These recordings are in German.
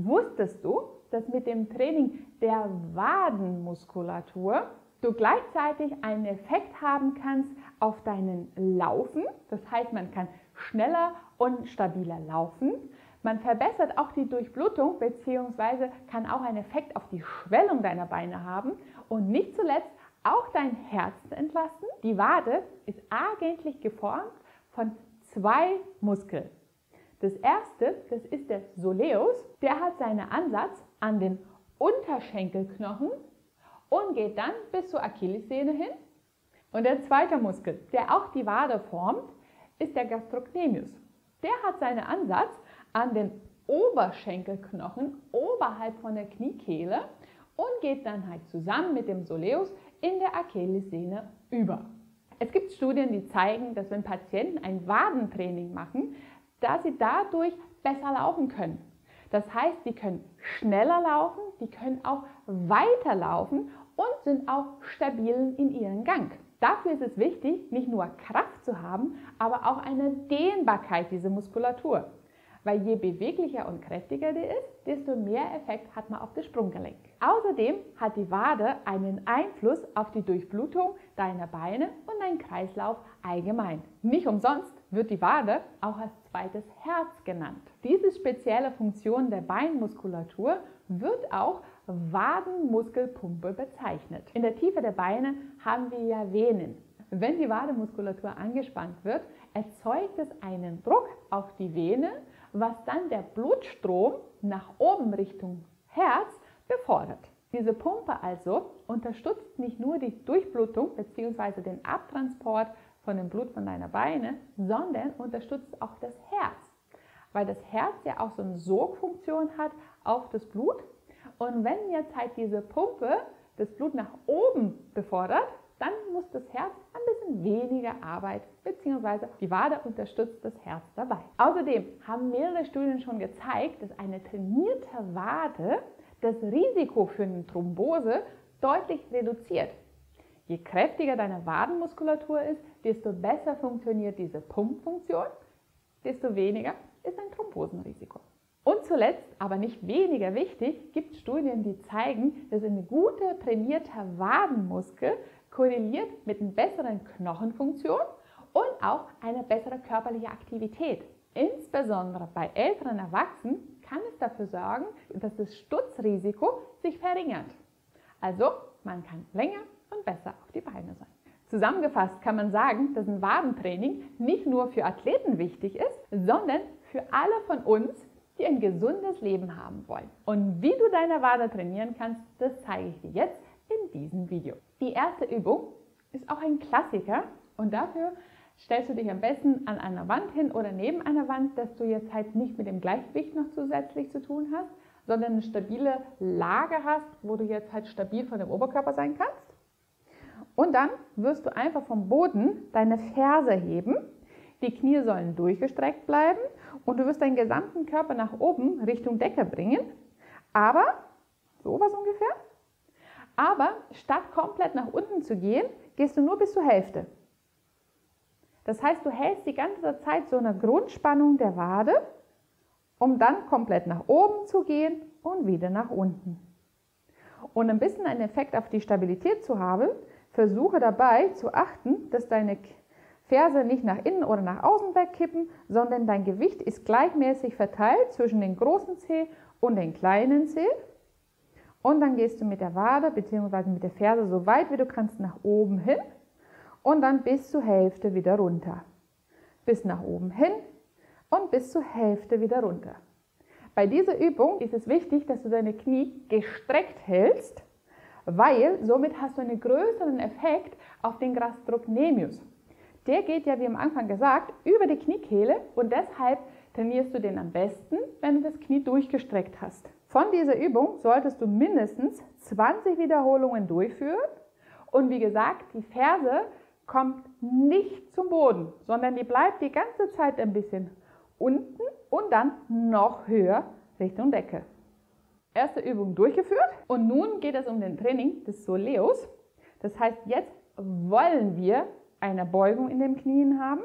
Wusstest du, dass mit dem Training der Wadenmuskulatur du gleichzeitig einen Effekt haben kannst auf deinen Laufen? Das heißt, man kann schneller und stabiler laufen. Man verbessert auch die Durchblutung bzw. kann auch einen Effekt auf die Schwellung deiner Beine haben und nicht zuletzt auch dein Herz entlasten. Die Wade ist eigentlich geformt von zwei Muskeln. Das erste, das ist der Soleus, der hat seinen Ansatz an den Unterschenkelknochen und geht dann bis zur Achillessehne hin. Und der zweite Muskel, der auch die Wade formt, ist der Gastrocnemius. Der hat seinen Ansatz an den Oberschenkelknochen oberhalb von der Kniekehle und geht dann halt zusammen mit dem Soleus in der Achillessehne über. Es gibt Studien, die zeigen, dass wenn Patienten ein Wadentraining machen, dass sie dadurch besser laufen können. Das heißt, sie können schneller laufen, die können auch weiter laufen und sind auch stabil in ihrem Gang. Dafür ist es wichtig, nicht nur Kraft zu haben, aber auch eine Dehnbarkeit dieser Muskulatur. Weil je beweglicher und kräftiger die ist, desto mehr Effekt hat man auf das Sprunggelenk. Außerdem hat die Wade einen Einfluss auf die Durchblutung deiner Beine und deinen Kreislauf allgemein. Nicht umsonst wird die Wade auch als zweites Herz genannt. Diese spezielle Funktion der Beinmuskulatur wird auch Wadenmuskelpumpe bezeichnet. In der Tiefe der Beine haben wir ja Venen. Wenn die Wadenmuskulatur angespannt wird, erzeugt es einen Druck auf die Vene, was dann der Blutstrom nach oben Richtung Herz befördert. Diese Pumpe also unterstützt nicht nur die Durchblutung bzw. den Abtransport von dem Blut von deiner Beine, sondern unterstützt auch das Herz, weil das Herz ja auch so eine Sogfunktion hat auf das Blut. Und wenn jetzt halt diese Pumpe das Blut nach oben befördert, dann muss das Herz ein bisschen weniger Arbeit bzw. die Wade unterstützt das Herz dabei. Außerdem haben mehrere Studien schon gezeigt, dass eine trainierte Wade das Risiko für eine Thrombose deutlich reduziert. Je kräftiger deine Wadenmuskulatur ist, desto besser funktioniert diese Pumpfunktion, desto weniger ist ein Thrombosenrisiko. Und zuletzt, aber nicht weniger wichtig, gibt es Studien, die zeigen, dass eine gute trainierte Wadenmuskel korreliert mit einer besseren Knochenfunktion und auch einer besseren körperlichen Aktivität. Insbesondere bei älteren Erwachsenen kann es dafür sorgen, dass das Sturzrisiko sich verringert. Also man kann länger und besser auf die Beine sein. Zusammengefasst kann man sagen, dass ein Wadentraining nicht nur für Athleten wichtig ist, sondern für alle von uns, die ein gesundes Leben haben wollen. Und wie du deine Wade trainieren kannst, das zeige ich dir jetzt in diesem Video. Die erste Übung ist auch ein Klassiker und dafür stellst du dich am besten an einer Wand hin oder neben einer Wand, dass du jetzt halt nicht mit dem Gleichgewicht noch zusätzlich zu tun hast, sondern eine stabile Lage hast, wo du jetzt halt stabil von dem Oberkörper sein kannst. Und dann wirst du einfach vom Boden deine Ferse heben. Die Knie sollen durchgestreckt bleiben und du wirst deinen gesamten Körper nach oben Richtung Decke bringen. Aber, sowas ungefähr. Aber statt komplett nach unten zu gehen, gehst du nur bis zur Hälfte. Das heißt, du hältst die ganze Zeit so eine Grundspannung der Wade, um dann komplett nach oben zu gehen und wieder nach unten. Und ein bisschen einen Effekt auf die Stabilität zu haben, versuche dabei zu achten, dass deine Ferse nicht nach innen oder nach außen wegkippen, sondern dein Gewicht ist gleichmäßig verteilt zwischen den großen Zeh und den kleinen Zeh. Und dann gehst du mit der Wade bzw. mit der Ferse so weit wie du kannst nach oben hin und dann bis zur Hälfte wieder runter. Bis nach oben hin und bis zur Hälfte wieder runter. Bei dieser Übung ist es wichtig, dass du deine Knie gestreckt hältst, weil somit hast du einen größeren Effekt auf den Gastrocnemius. Der geht ja, wie am Anfang gesagt, über die Kniekehle und deshalb trainierst du den am besten, wenn du das Knie durchgestreckt hast. Von dieser Übung solltest du mindestens 20 Wiederholungen durchführen und wie gesagt, die Ferse kommt nicht zum Boden, sondern die bleibt die ganze Zeit ein bisschen unten und dann noch höher Richtung Decke. Erste Übung durchgeführt und nun geht es um den Training des Soleus. Das heißt, jetzt wollen wir eine Beugung in den Knien haben.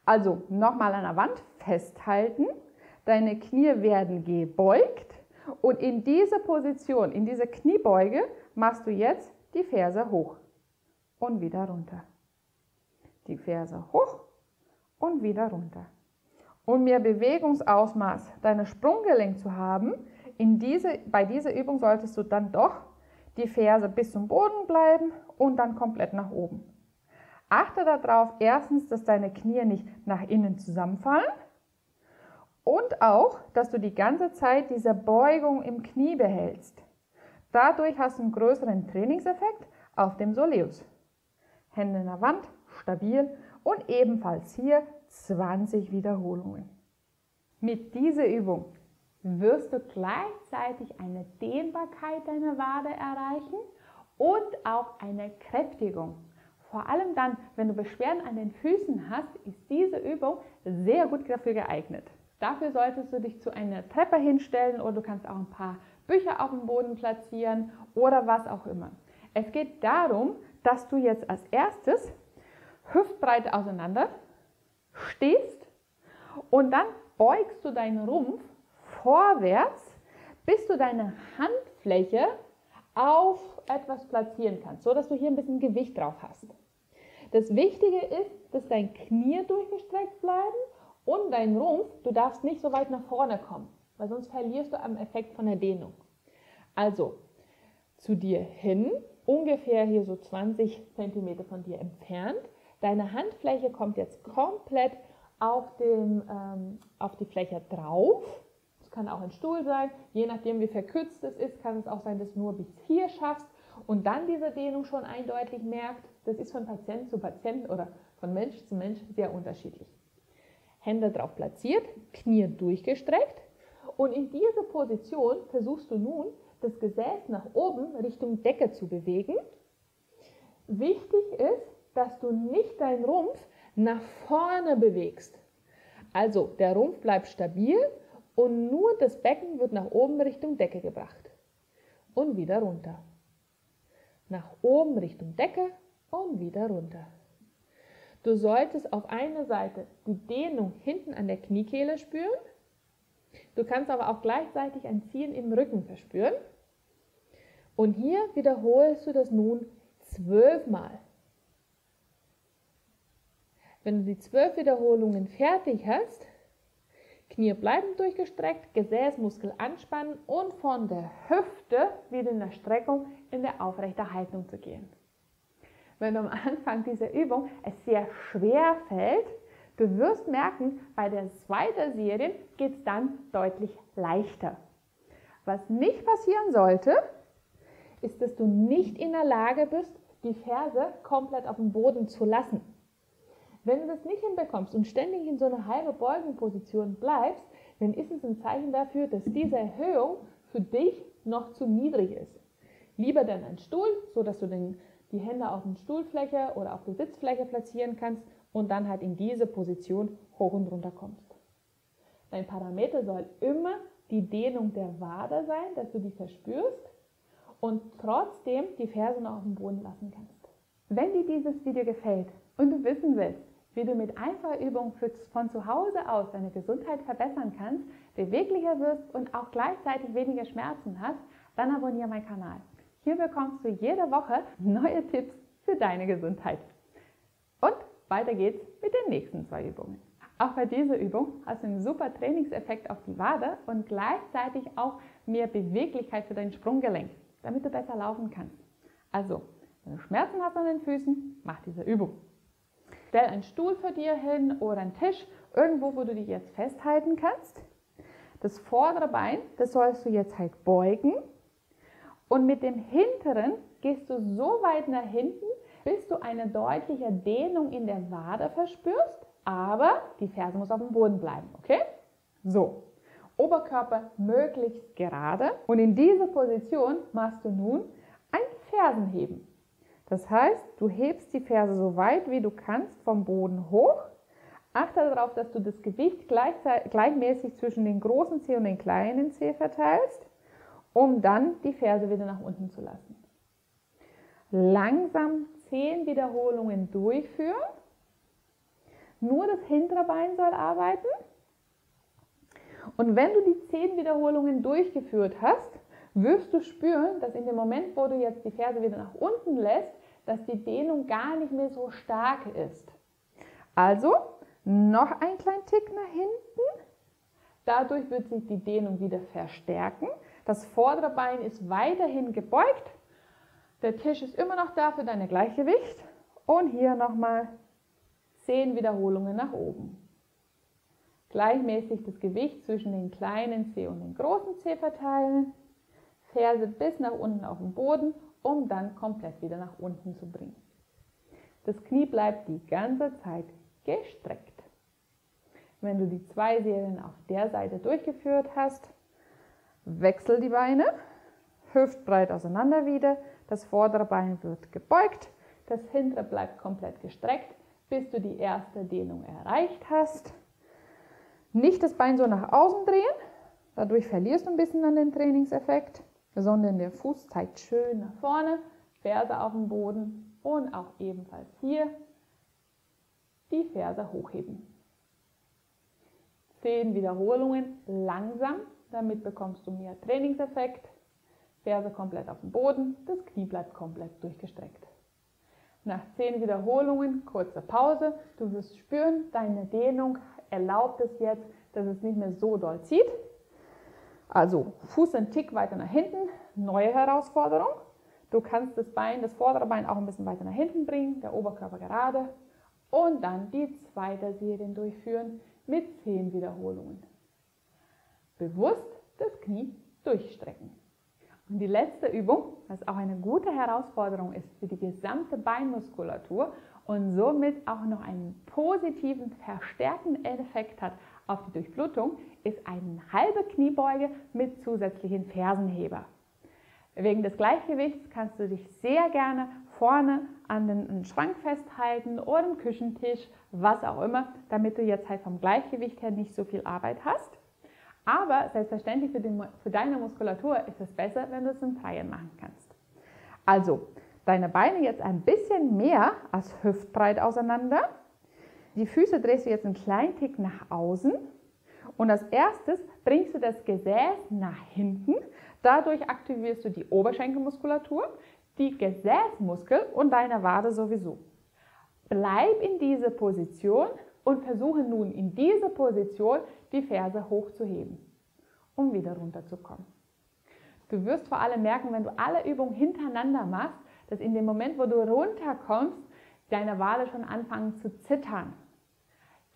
Also nochmal an der Wand festhalten, deine Knie werden gebeugt und in dieser Position, in dieser Kniebeuge, machst du jetzt die Ferse hoch und wieder runter. Die Ferse hoch und wieder runter. Um mehr Bewegungsausmaß deines Sprunggelenks zu haben, bei dieser Übung solltest du dann doch die Ferse bis zum Boden bleiben und dann komplett nach oben. Achte darauf, erstens, dass deine Knie nicht nach innen zusammenfallen und auch, dass du die ganze Zeit diese Beugung im Knie behältst. Dadurch hast du einen größeren Trainingseffekt auf dem Soleus. Hände in der Wand, stabil und ebenfalls hier 20 Wiederholungen. Mit dieser Übung wirst du gleichzeitig eine Dehnbarkeit deiner Wade erreichen und auch eine Kräftigung. Vor allem dann, wenn du Beschwerden an den Füßen hast, ist diese Übung sehr gut dafür geeignet. Dafür solltest du dich zu einer Treppe hinstellen oder du kannst auch ein paar Bücher auf dem Boden platzieren oder was auch immer. Es geht darum, dass du jetzt als erstes hüftbreit auseinander stehst und dann beugst du deinen Rumpf vorwärts, bis du deine Handfläche auf etwas platzieren kannst, so dass du hier ein bisschen Gewicht drauf hast. Das Wichtige ist, dass dein Knie durchgestreckt bleiben und dein Rumpf, du darfst nicht so weit nach vorne kommen, weil sonst verlierst du am Effekt von der Dehnung. Also zu dir hin, ungefähr hier so 20 cm von dir entfernt. Deine Handfläche kommt jetzt komplett auf die Fläche drauf. Das kann auch ein Stuhl sein, je nachdem wie verkürzt es ist, kann es auch sein, dass du nur bis hier schaffst und dann diese Dehnung schon eindeutig merkt. Das ist von Patient zu Patient oder von Mensch zu Mensch sehr unterschiedlich. Hände drauf platziert, Knie durchgestreckt und in dieser Position versuchst du nun, das Gesäß nach oben Richtung Decke zu bewegen. Wichtig ist, dass du nicht deinen Rumpf nach vorne bewegst. Also der Rumpf bleibt stabil und nur das Becken wird nach oben Richtung Decke gebracht. Und wieder runter. Nach oben Richtung Decke und wieder runter. Du solltest auf einer Seite die Dehnung hinten an der Kniekehle spüren. Du kannst aber auch gleichzeitig ein Ziehen im Rücken verspüren. Und hier wiederholst du das nun 12 Mal. Wenn du die 12 Wiederholungen fertig hast, Knie bleiben durchgestreckt, Gesäßmuskel anspannen und von der Hüfte wieder in der Streckung in der aufrechten Haltung zu gehen. Wenn du am Anfang dieser Übung es sehr schwer fällt, du wirst merken, bei der zweiten Serie geht es dann deutlich leichter. Was nicht passieren sollte, ist, dass du nicht in der Lage bist, die Ferse komplett auf dem Boden zu lassen. Wenn du das nicht hinbekommst und ständig in so einer halben Beugenposition bleibst, dann ist es ein Zeichen dafür, dass diese Erhöhung für dich noch zu niedrig ist. Lieber dann ein Stuhl, sodass du die Hände auf der Stuhlfläche oder auf der Sitzfläche platzieren kannst und dann halt in diese Position hoch und runter kommst. Dein Parameter soll immer die Dehnung der Wade sein, dass du die verspürst und trotzdem die Ferse noch auf dem Boden lassen kannst. Wenn dir dieses Video gefällt und du wissen willst, wie du mit einfacher Übung von zu Hause aus deine Gesundheit verbessern kannst, beweglicher wirst und auch gleichzeitig weniger Schmerzen hast, dann abonniere meinen Kanal. Hier bekommst du jede Woche neue Tipps für deine Gesundheit. Und weiter geht's mit den nächsten 2 Übungen. Auch bei dieser Übung hast du einen super Trainingseffekt auf die Wade und gleichzeitig auch mehr Beweglichkeit für dein Sprunggelenk, damit du besser laufen kannst. Also, wenn du Schmerzen hast an den Füßen, mach diese Übung. Stell einen Stuhl für dir hin oder einen Tisch, irgendwo, wo du dich jetzt festhalten kannst. Das vordere Bein, das sollst du jetzt halt beugen. Und mit dem hinteren gehst du so weit nach hinten, bis du eine deutliche Dehnung in der Wade verspürst, aber die Ferse muss auf dem Boden bleiben, okay? So, Oberkörper möglichst gerade und in dieser Position machst du nun ein Fersenheben. Das heißt, du hebst die Ferse so weit wie du kannst vom Boden hoch. Achte darauf, dass du das Gewicht gleichmäßig zwischen den großen Zeh und den kleinen Zeh verteilst, um dann die Ferse wieder nach unten zu lassen. Langsam 10 Wiederholungen durchführen. Nur das hintere Bein soll arbeiten. Und wenn du die 10 Wiederholungen durchgeführt hast, wirst du spüren, dass in dem Moment, wo du jetzt die Ferse wieder nach unten lässt, dass die Dehnung gar nicht mehr so stark ist. Also noch ein kleinen Tick nach hinten. Dadurch wird sich die Dehnung wieder verstärken. Das vordere Bein ist weiterhin gebeugt. Der Tisch ist immer noch da für dein Gleichgewicht. Und hier nochmal 10 Wiederholungen nach oben. Gleichmäßig das Gewicht zwischen den kleinen Zeh und den großen Zeh verteilen. Ferse bis nach unten auf den Boden, um dann komplett wieder nach unten zu bringen. Das Knie bleibt die ganze Zeit gestreckt. Wenn du die 2 Serien auf der Seite durchgeführt hast, wechsel die Beine, hüftbreit auseinander wieder, das vordere Bein wird gebeugt, das hintere bleibt komplett gestreckt, bis du die erste Dehnung erreicht hast. Nicht das Bein so nach außen drehen, dadurch verlierst du ein bisschen an den Trainingseffekt, sondern der Fuß zeigt schön nach vorne, Ferse auf dem Boden und auch ebenfalls hier die Ferse hochheben. 10 Wiederholungen langsam, damit bekommst du mehr Trainingseffekt. Ferse komplett auf dem Boden, das Knie bleibt komplett durchgestreckt. Nach 10 Wiederholungen, kurze Pause, du wirst spüren, deine Dehnung erlaubt es jetzt, dass es nicht mehr so doll zieht. Also Fuß einen Tick weiter nach hinten, neue Herausforderung. Du kannst das vordere Bein auch ein bisschen weiter nach hinten bringen, der Oberkörper gerade. Und dann die zweite Serie durchführen mit 10 Wiederholungen. Bewusst das Knie durchstrecken. Und die letzte Übung, was auch eine gute Herausforderung ist für die gesamte Beinmuskulatur und somit auch noch einen positiven, verstärkenden Effekt hat auf die Durchblutung, ist eine halbe Kniebeuge mit zusätzlichen Fersenheber. Wegen des Gleichgewichts kannst du dich sehr gerne vorne an den Schrank festhalten oder den Küchentisch, was auch immer, damit du jetzt halt vom Gleichgewicht her nicht so viel Arbeit hast. Aber selbstverständlich für deine Muskulatur ist es besser, wenn du es im Freien machen kannst. Also deine Beine jetzt ein bisschen mehr als hüftbreit auseinander. Die Füße drehst du jetzt einen kleinen Tick nach außen. Und als erstes bringst du das Gesäß nach hinten. Dadurch aktivierst du die Oberschenkelmuskulatur, die Gesäßmuskel und deine Wade sowieso. Bleib in dieser Position und versuche nun in dieser Position die Ferse hochzuheben, um wieder runterzukommen. Du wirst vor allem merken, wenn du alle Übungen hintereinander machst, dass in dem Moment, wo du runterkommst, deine Wade schon anfangen zu zittern.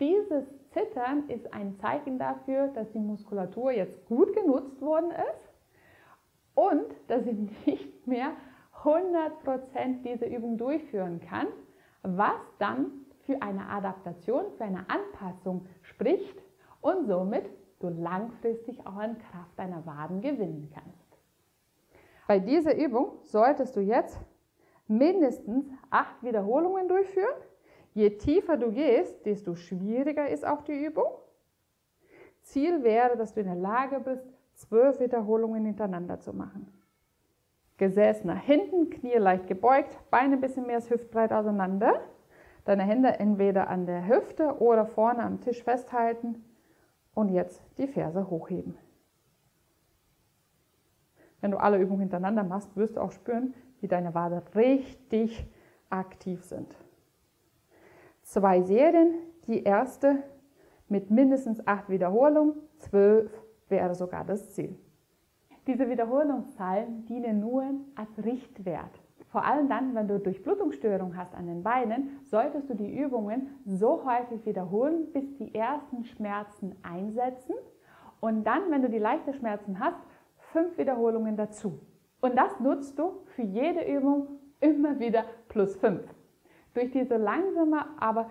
Dieses Zittern ist ein Zeichen dafür, dass die Muskulatur jetzt gut genutzt worden ist und dass sie nicht mehr 100% diese Übung durchführen kann, was dann für eine Adaptation, für eine Anpassung spricht und somit du langfristig auch an Kraft deiner Waden gewinnen kannst. Bei dieser Übung solltest du jetzt mindestens 8 Wiederholungen durchführen. Je tiefer du gehst, desto schwieriger ist auch die Übung. Ziel wäre, dass du in der Lage bist, 12 Wiederholungen hintereinander zu machen. Gesäß nach hinten, Knie leicht gebeugt, Beine ein bisschen mehr als hüftbreit auseinander. Deine Hände entweder an der Hüfte oder vorne am Tisch festhalten und jetzt die Ferse hochheben. Wenn du alle Übungen hintereinander machst, wirst du auch spüren, wie deine Wade richtig aktiv sind. 2 Serien, die erste mit mindestens 8 Wiederholungen, 12 wäre sogar das Ziel. Diese Wiederholungszahlen dienen nur als Richtwert. Vor allem dann, wenn du Durchblutungsstörungen hast an den Beinen, solltest du die Übungen so häufig wiederholen, bis die ersten Schmerzen einsetzen und dann, wenn du die leichten Schmerzen hast, 5 Wiederholungen dazu. Und das nutzt du für jede Übung immer wieder plus 5. Durch diese langsame, aber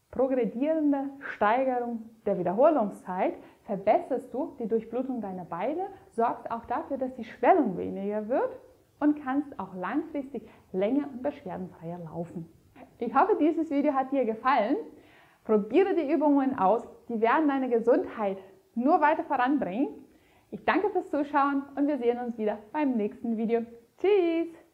progredierende Steigerung der Wiederholungszeit verbesserst du die Durchblutung deiner Beine, sorgst auch dafür, dass die Schwellung weniger wird und kannst auch langfristig länger und beschwerdenfreier laufen. Ich hoffe, dieses Video hat dir gefallen. Probiere die Übungen aus, die werden deine Gesundheit nur weiter voranbringen. Ich danke fürs Zuschauen und wir sehen uns wieder beim nächsten Video. Tschüss!